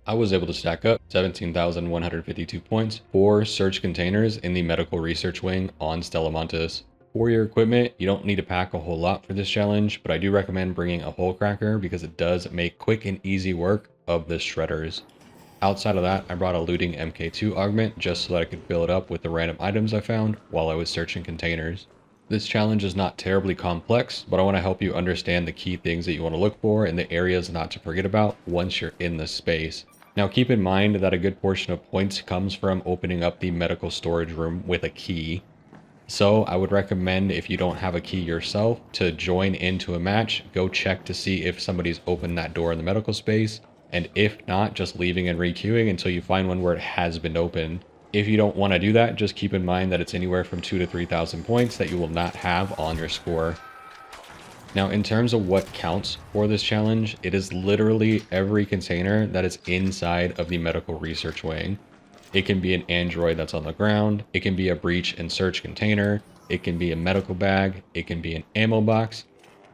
I was able to stack up 17,152 points for search containers in the medical research wing on Stellamontis. For your equipment, you don't need to pack a whole lot for this challenge, but I do recommend bringing a hole cracker because it does make quick and easy work of the shredders. Outside of that, I brought a looting MK2 augment just so that I could fill it up with the random items I found while I was searching containers. This challenge is not terribly complex, but I want to help you understand the key things that you want to look for and the areas not to forget about once you're in this space. Now keep in mind that a good portion of points comes from opening up the medical storage room with a key. So I would recommend, if you don't have a key yourself, to join into a match, go check to see if somebody's opened that door in the medical space, and if not, just leaving and requeuing until you find one where it has been opened. If you don't want to do that, just keep in mind that it's anywhere from 2 to 3,000 points that you will not have on your score. Now, in terms of what counts for this challenge, it is literally every container that is inside of the medical research wing. It can be an android that's on the ground, it can be a breach and search container, it can be a medical bag, it can be an ammo box.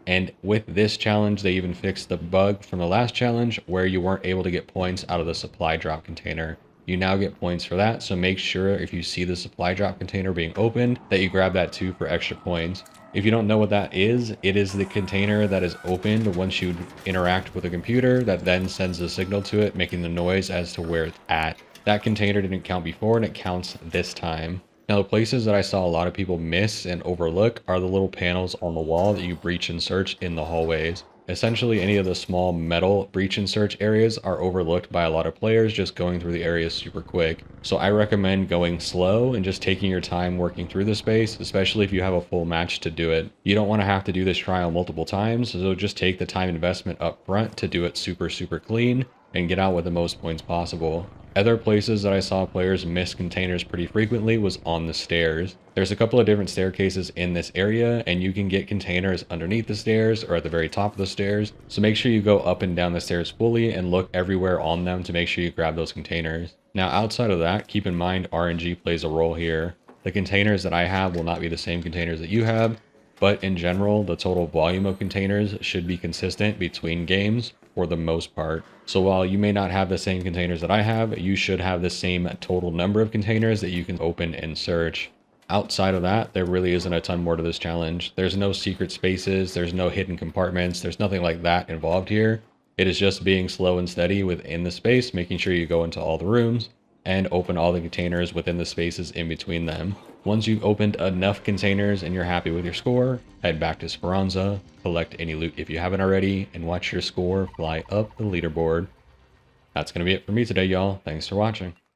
And with this challenge, they even fixed the bug from the last challenge where you weren't able to get points out of the supply drop container. You now get points for that, so make sure if you see the supply drop container being opened that you grab that too for extra points. If you don't know what that is, it is the container that is opened once you interact with a computer that then sends a signal to it, making the noise as to where it's at. That container didn't count before and it counts this time. Now, the places that I saw a lot of people miss and overlook are the little panels on the wall that you breach and search in the hallways. Essentially, any of the small metal breach and search areas are overlooked by a lot of players just going through the areas super quick. So I recommend going slow and just taking your time working through the space, especially if you have a full match to do it. You don't want to have to do this trial multiple times, so just take the time investment up front to do it super clean and get out with the most points possible. Other places that I saw players miss containers pretty frequently was on the stairs. There's a couple of different staircases in this area, and you can get containers underneath the stairs or at the very top of the stairs. So make sure you go up and down the stairs fully and look everywhere on them to make sure you grab those containers. Now, outside of that, keep in mind RNG plays a role here. The containers that I have will not be the same containers that you have, but in general, the total volume of containers should be consistent between games for the most part. So while you may not have the same containers that I have, you should have the same total number of containers that you can open and search. Outside of that, there really isn't a ton more to this challenge. There's no secret spaces, there's no hidden compartments, there's nothing like that involved here. It is just being slow and steady within the space, making sure you go into all the rooms and open all the containers within the spaces in between them. Once you've opened enough containers and you're happy with your score, head back to Speranza, collect any loot if you haven't already, and watch your score fly up the leaderboard. That's going to be it for me today, y'all. Thanks for watching.